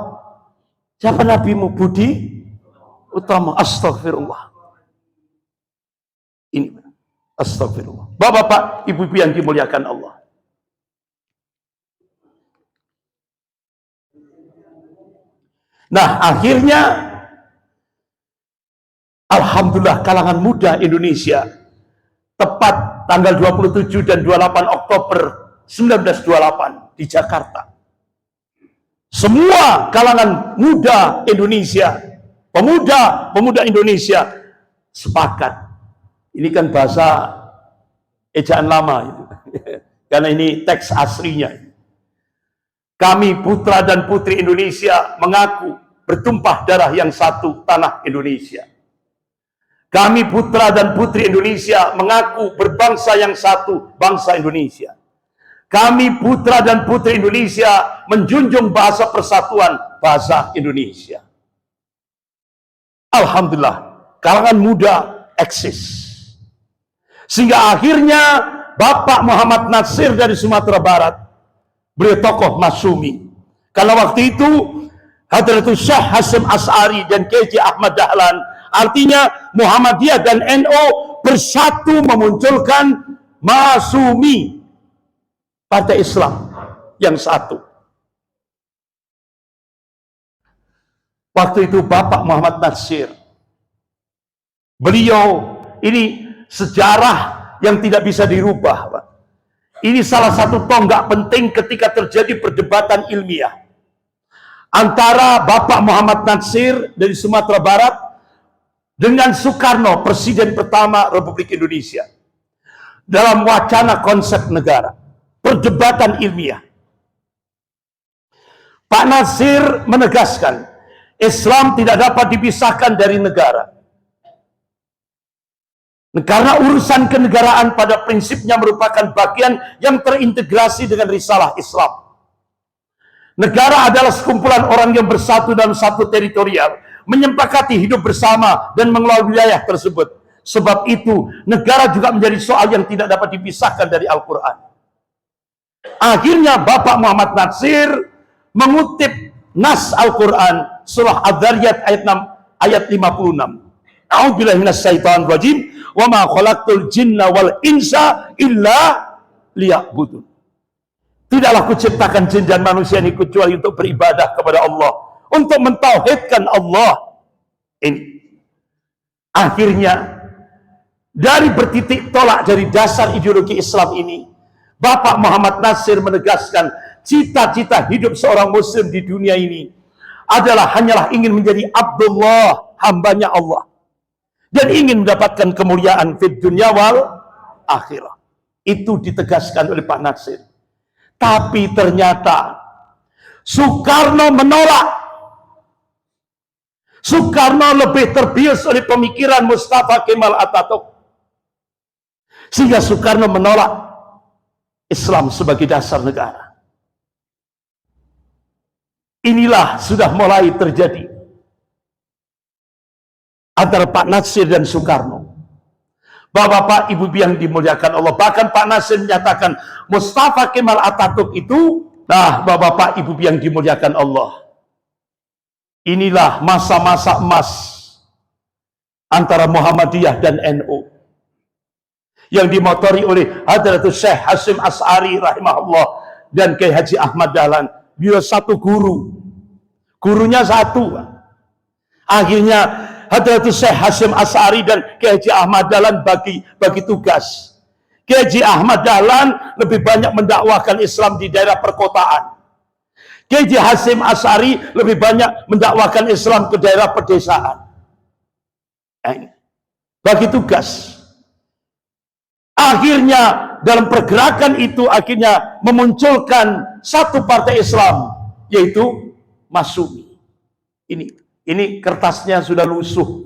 siapa nabimu? Budi Utomo. Astagfirullah. Ini astagfirullah. Bapak-bapak, ibu-ibu yang dimuliakan Allah. Nah, akhirnya alhamdulillah kalangan muda Indonesia tepat tanggal 27 dan 28 Oktober 1928 di Jakarta. Semua kalangan muda Indonesia, pemuda Indonesia sepakat. Ini kan bahasa ejaan lama itu. Karena ini teks aslinya. Kami putra dan putri Indonesia mengaku bertumpah darah yang satu, tanah Indonesia. Kami putra dan putri Indonesia mengaku berbangsa yang satu, bangsa Indonesia. Kami putra dan putri Indonesia menjunjung bahasa persatuan, bahasa Indonesia. Alhamdulillah, kalangan muda eksis. Sehingga akhirnya Bapak Muhammad Natsir dari Sumatera Barat, beliau tokoh Masyumi. Karena waktu itu Hadratus Syekh Hasyim Asy'ari dan KJ Ahmad Dahlan, artinya Muhammadiyah dan NU bersatu memunculkan Masyumi, Partai Islam yang satu. Waktu itu Bapak Muhammad Natsir, beliau ini sejarah yang tidak bisa dirubah, Pak. Ini salah satu tonggak penting ketika terjadi perdebatan ilmiah antara Bapak Muhammad Natsir dari Sumatera Barat dengan Soekarno, Presiden pertama Republik Indonesia, dalam wacana konsep negara. Perdebatan ilmiah. Pak Natsir menegaskan Islam tidak dapat dipisahkan dari negara. Karena urusan kenegaraan pada prinsipnya merupakan bagian yang terintegrasi dengan risalah Islam. Negara adalah sekumpulan orang yang bersatu dalam satu teritorial, menyepakati hidup bersama dan mengelola wilayah tersebut. Sebab itu, negara juga menjadi soal yang tidak dapat dipisahkan dari Al-Quran. Akhirnya Bapak Muhammad Natsir mengutip nas Al-Quran, surah Ad-Dzariyat ayat 6, ayat 56. A'udzubillahi minasyaitonir rajim. Wa ma khalaqtul jinna wal insa illa liya'budun. Tidaklah kuciptakan jin dan manusia ini kecuali untuk beribadah kepada Allah, untuk mentauhidkan Allah. Ini akhirnya dari bertitik tolak dari dasar ideologi Islam ini, Bapak Muhammad Natsir menegaskan cita-cita hidup seorang muslim di dunia ini adalah hanyalah ingin menjadi Abdullah, hambanya Allah, dan ingin mendapatkan kemuliaan fid dunya wal akhirah. Itu ditegaskan oleh Pak Natsir. Tapi ternyata Soekarno menolak. Soekarno lebih terbius oleh pemikiran Mustafa Kemal Atatürk, sehingga Soekarno menolak Islam sebagai dasar negara. Inilah sudah mulai terjadi antara Pak Natsir dan Soekarno. Bapak-bapak, ibu yang dimuliakan Allah, bahkan Pak Natsir menyatakan Mustafa Kemal Atatürk itu, nah bapak-bapak, ibu yang dimuliakan Allah, inilah masa-masa emas antara Muhammadiyah dan NU yang dimotori oleh Hadratus Syekh Hasyim Asy'ari rahimahullah dan Kiai Haji Ahmad Dahlan. Beliau satu guru, gurunya satu. Akhirnya Hadratus Syekh Hasyim Asy'ari dan Kiai Haji Ahmad Dahlan bagi tugas. Kiai Haji Ahmad Dahlan lebih banyak mendakwahkan Islam di daerah perkotaan. Kiai Haji Hasyim Asy'ari lebih banyak mendakwahkan Islam ke daerah pedesaan. Bagi tugas. Akhirnya dalam pergerakan itu akhirnya memunculkan satu partai Islam, yaitu Masyumi. Ini kertasnya sudah lusuh.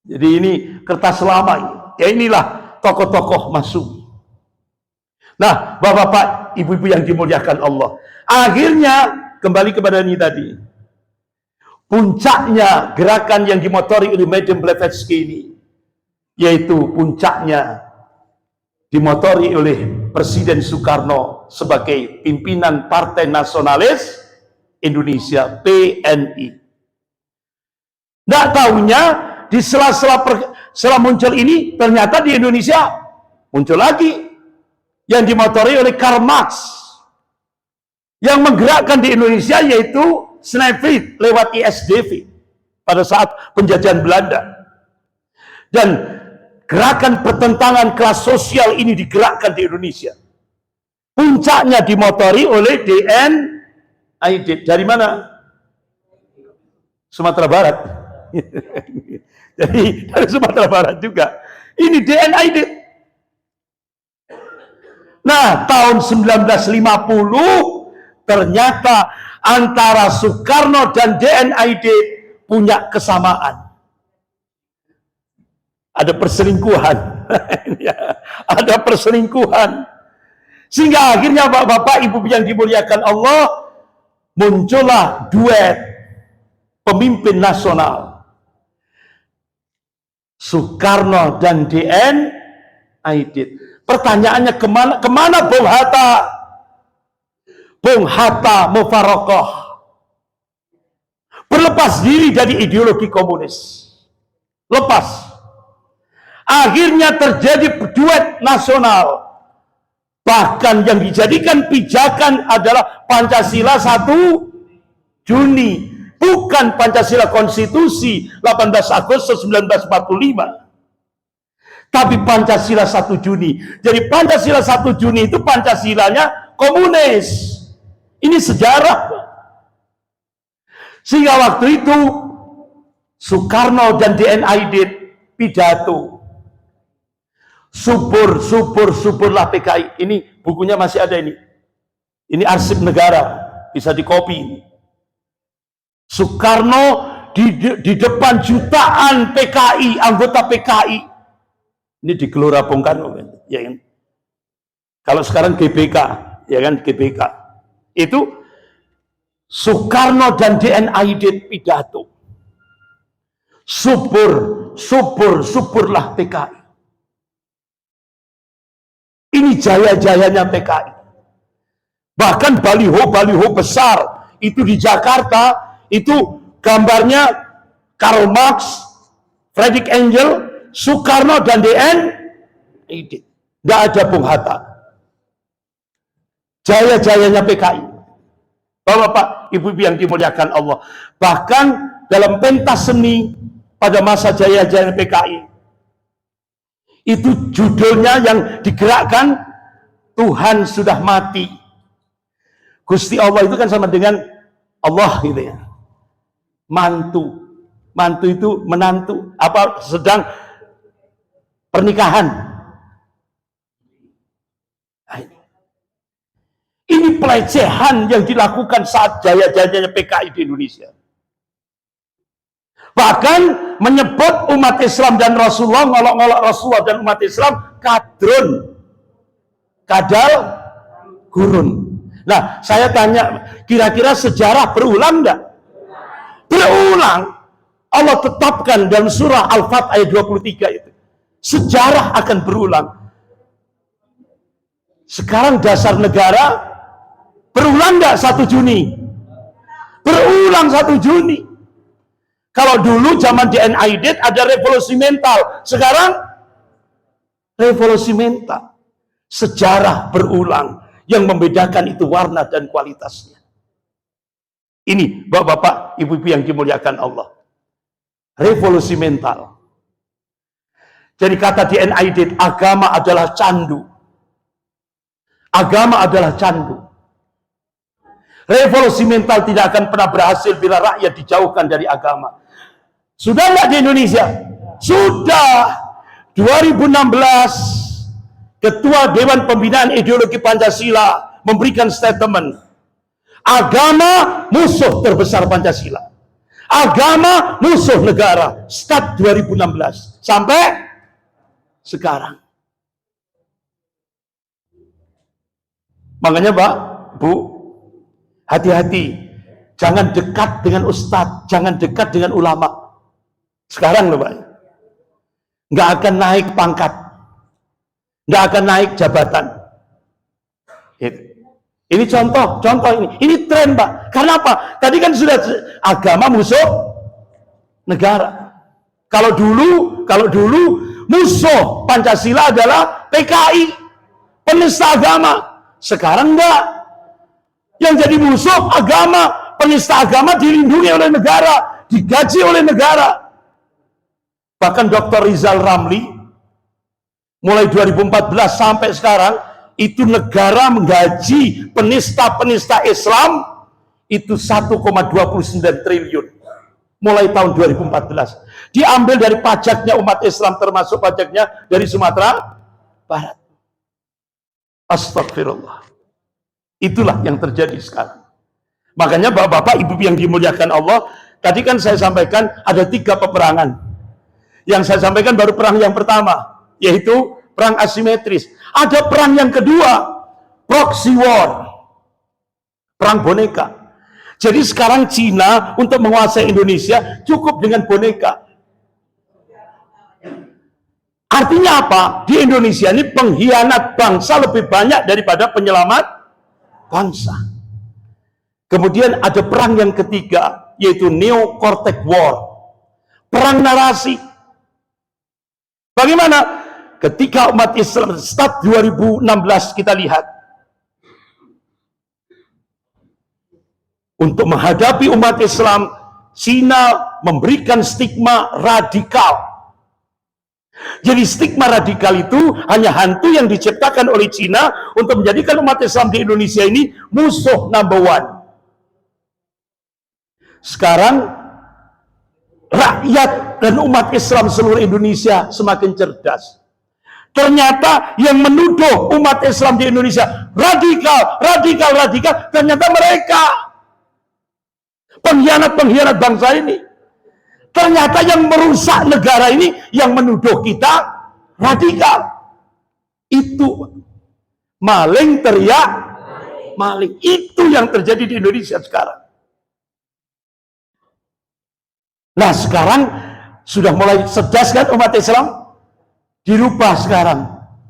Jadi ini kertas lama ini. Ya inilah tokoh-tokoh Masyumi. Nah, bapak-bapak, ibu-ibu yang dimuliakan Allah, akhirnya kembali kepada ini tadi. Puncaknya gerakan yang dimotori oleh Medan Blavatsky ini, yaitu puncaknya dimotori oleh Presiden Soekarno sebagai pimpinan Partai Nasionalis Indonesia, PNI. Tidak tahunya di sela-sela muncul ini, ternyata di Indonesia muncul lagi yang dimotori oleh Karl Marx, yang menggerakkan di Indonesia, yaitu Snevit lewat ISDV pada saat penjajahan Belanda. Dan gerakan pertentangan kelas sosial ini digerakkan di Indonesia. Puncaknya dimotori oleh DNID. Dari mana? Sumatera Barat. Jadi dari Sumatera Barat juga. Ini DNID. Nah, tahun 1950 ternyata antara Soekarno dan DNID punya kesamaan. Ada perselingkuhan. Ada perselingkuhan. Sehingga akhirnya bapak-bapak, ibu yang dimuliakan Allah, muncullah duet pemimpin nasional, Soekarno dan DNID. Pertanyaannya, kemana Bung Hatta? Bung Hatta Mufarokoh, berlepas diri dari ideologi komunis. Lepas. Akhirnya terjadi duet nasional. Bahkan yang dijadikan pijakan adalah Pancasila 1 Juni. Bukan Pancasila Konstitusi 18 Agustus 1945. Tapi Pancasila 1 Juni. Jadi Pancasila 1 Juni itu Pancasilanya komunis. Ini sejarah. Sehingga waktu itu Soekarno dan DN Aidit pidato. Suburlah PKI. Ini bukunya masih ada ini. Ini arsip negara. Bisa dikopi. Soekarno di depan jutaan PKI, anggota PKI. Ini di Gelora Bung Karno, ya kan? Kalau sekarang GBK, ya kan, GBK. Itu Soekarno dan DN Aidit pidato. Suburlah PKI. Ini jaya-jayanya PKI. Bahkan baliho besar itu di Jakarta, itu gambarnya Karl Marx, Friedrich Engels, Soekarno dan DN Aidit. Tidak ada Bung Hatta. Jaya-jayanya PKI. Bapak-bapak, ibu-ibu yang dimuliakan Allah. Bahkan dalam pentas seni pada masa jaya-jayanya PKI, itu judulnya yang digerakkan, Tuhan sudah mati. Gusti Allah itu kan sama dengan Allah gitu ya. Mantu itu menantu, apa sedang pernikahan. Ini pelecehan yang dilakukan saat jaya-jayanya PKI di Indonesia. Bahkan menyebut umat Islam dan Rasulullah, ngolok-ngolok Rasulullah dan umat Islam kadrun, kadal gurun. Nah, saya tanya, kira-kira sejarah berulang enggak? Berulang. Allah tetapkan dalam surah Al-Fat ayat 23 itu. Sejarah akan berulang. Sekarang dasar negara berulang enggak 1 Juni? Berulang 1 Juni. Kalau dulu zaman DN Aidit ada revolusi mental. Sekarang revolusi mental. Sejarah berulang. Yang membedakan itu warna dan kualitasnya. Ini bapak-bapak, ibu-ibu yang dimuliakan Allah. Revolusi mental. Jadi kata DN Aidit, agama adalah candu. Agama adalah candu. Revolusi mental tidak akan pernah berhasil bila rakyat dijauhkan dari agama. Sudah enggak di Indonesia? Sudah. 2016 Ketua Dewan Pembinaan Ideologi Pancasila memberikan statement. Agama musuh terbesar Pancasila. Agama musuh negara. Start 2016 sampai sekarang. Makanya Pak, Bu, hati-hati. Jangan dekat dengan ustadz, jangan dekat dengan ulama. Sekarang loh Pak. Nggak akan naik pangkat. Nggak akan naik jabatan. Ini contoh ini. Ini tren Pak. Karena apa? Tadi kan sudah agama musuh negara. Kalau dulu musuh Pancasila adalah PKI, penista agama. Sekarang enggak. Yang jadi musuh agama, penista agama dilindungi oleh negara, digaji oleh negara. Bahkan Dr. Rizal Ramli mulai 2014 sampai sekarang itu negara menggaji penista-penista Islam itu 1,29 triliun mulai tahun 2014. Diambil dari pajaknya umat Islam, termasuk pajaknya dari Sumatera Barat. Astagfirullah. Itulah yang terjadi sekarang. Makanya bapak-bapak, ibu yang dimuliakan Allah, tadi kan saya sampaikan ada 3 peperangan. Yang saya sampaikan baru perang yang pertama, yaitu perang asimetris. Ada perang yang kedua, proxy war, perang boneka. Jadi sekarang Cina untuk menguasai Indonesia cukup dengan boneka. Artinya apa? Di Indonesia ini pengkhianat bangsa lebih banyak daripada penyelamat bangsa. Kemudian ada perang yang ketiga, yaitu neo-cortex war, perang narasi. Bagaimana? Ketika umat Islam start 2016 kita lihat, untuk menghadapi umat Islam Cina memberikan stigma radikal. Jadi stigma radikal itu hanya hantu yang diciptakan oleh Cina untuk menjadikan umat Islam di Indonesia ini musuh number one. Sekarang rakyat dan umat Islam seluruh Indonesia semakin cerdas. Ternyata yang menuduh umat Islam di Indonesia radikal, ternyata mereka pengkhianat bangsa ini. Ternyata yang merusak negara ini, yang menuduh kita radikal. Itu maling teriak maling. Itu yang terjadi di Indonesia sekarang. Nah sekarang sudah mulai cerdas kan umat Islam? Dirubah sekarang.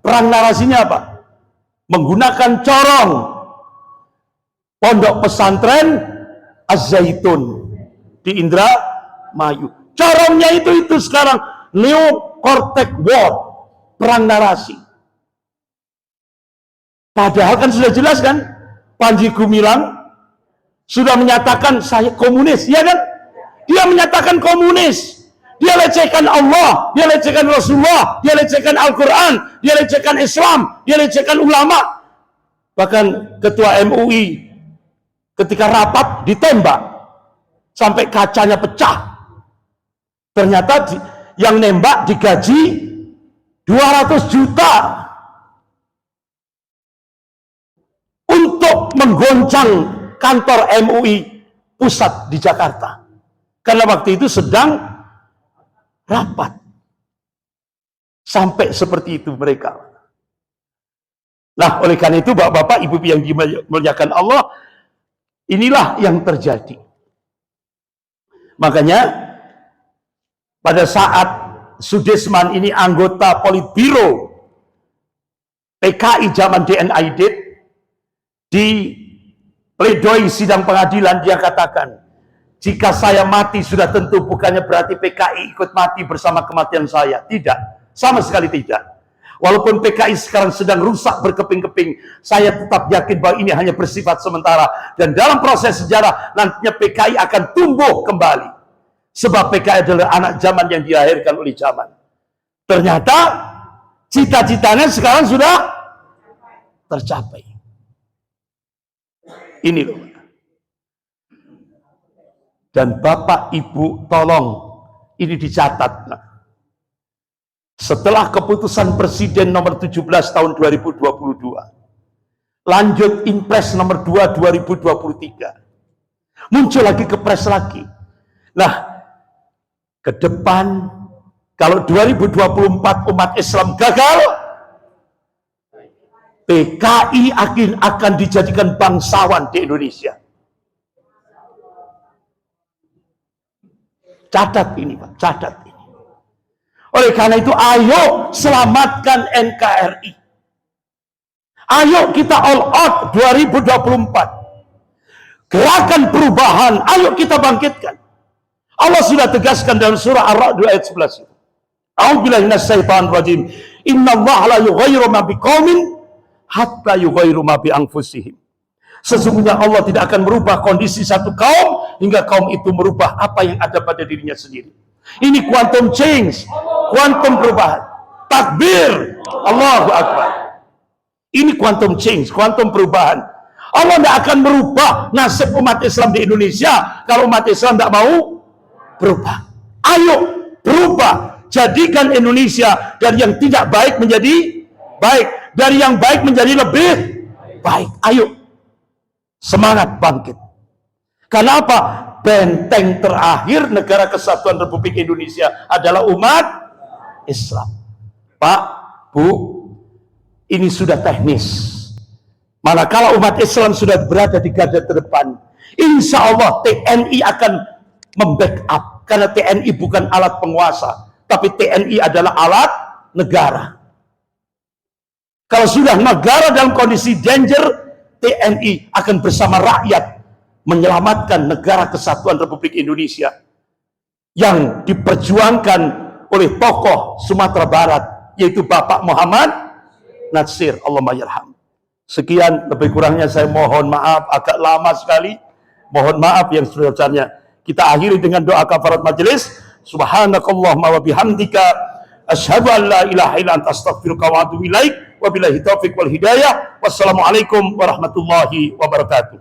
Perang narasinya apa? Menggunakan corong. Pondok pesantren Az-Zaitun di Indramayu. Corongnya itu sekarang Neo Cortex War, perang narasi. Padahal kan sudah jelas kan, Panji Gumilang sudah menyatakan saya komunis, ya kan? Dia menyatakan komunis. Dia lecehkan Allah, dia lecehkan Rasulullah, dia lecehkan Al-Quran, dia lecehkan Islam, dia lecehkan ulama. Bahkan ketua MUI ketika rapat ditembak sampai kacanya pecah. Ternyata yang nembak digaji 200 juta untuk menggoncang kantor MUI pusat di Jakarta. Karena waktu itu sedang rapat. Sampai seperti itu mereka. Nah, oleh karena itu Bapak-bapak, Ibu yang dimuliakan Allah, inilah yang terjadi. Makanya pada saat Sudirman ini anggota Politbiro PKI zaman DNAID, di pledoi sidang pengadilan dia katakan, jika saya mati sudah tentu bukannya berarti PKI ikut mati bersama kematian saya. Tidak, sama sekali tidak. Walaupun PKI sekarang sedang rusak berkeping-keping, saya tetap yakin bahwa ini hanya bersifat sementara. Dan dalam proses sejarah, nantinya PKI akan tumbuh kembali. Sebab PKI adalah anak zaman yang dilahirkan oleh zaman. Ternyata cita-citanya sekarang sudah tercapai. Ini loh. Dan Bapak Ibu tolong ini dicatat. Setelah keputusan Presiden nomor 17 tahun 2022, lanjut Impres nomor 2 2023, muncul lagi kepres lagi. Nah, ke depan kalau 2024 umat Islam gagal, PKI akan dijadikan bangsawan di Indonesia. Catat ini Pak, catat ini. Oleh karena itu ayo selamatkan NKRI. Ayo kita all out 2024. Gerakan perubahan, ayo kita bangkitkan. Allah sudah tegaskan dalam surah Ar-Ra'd ayat 11 itu. A'udzubillahi minasyaitonir rajim. Innallaha la yughayyiru ma biqaumin hatta yughayyiru ma bi anfusihim. Sesungguhnya Allah tidak akan merubah kondisi satu kaum hingga kaum itu merubah apa yang ada pada dirinya sendiri. Ini quantum change, quantum perubahan. Takbir, Allahu Akbar. Ini quantum change, quantum perubahan. Allah tidak akan merubah nasib umat Islam di Indonesia kalau umat Islam tidak mau berubah. Ayo berubah, jadikan Indonesia dari yang tidak baik menjadi baik, dari yang baik menjadi lebih baik. Ayo, semangat bangkit. Karena apa? Benteng terakhir negara kesatuan Republik Indonesia adalah umat Islam. Pak, Bu, ini sudah teknis. Manakala umat Islam sudah berada di garda terdepan, insya Allah TNI akan membackup. Karena TNI bukan alat penguasa, tapi TNI adalah alat negara. Kalau sudah negara dalam kondisi danger, TNI akan bersama rakyat menyelamatkan negara kesatuan Republik Indonesia yang diperjuangkan oleh tokoh Sumatera Barat, yaitu Bapak Muhammad Natsir, Allahumma yarham. Sekian, lebih kurangnya saya mohon maaf, agak lama sekali. Mohon maaf yang sebesar-besarnya. Kita akhiri dengan doa kafarat majelis. Subhanakallahumma wa bihamdika asyhadu an la ilaha illa anta astaghfiruka wa atubu ilaik. Wabillahi taufiq wal hidayah. Wassalamualaikum warahmatullahi wabarakatuh.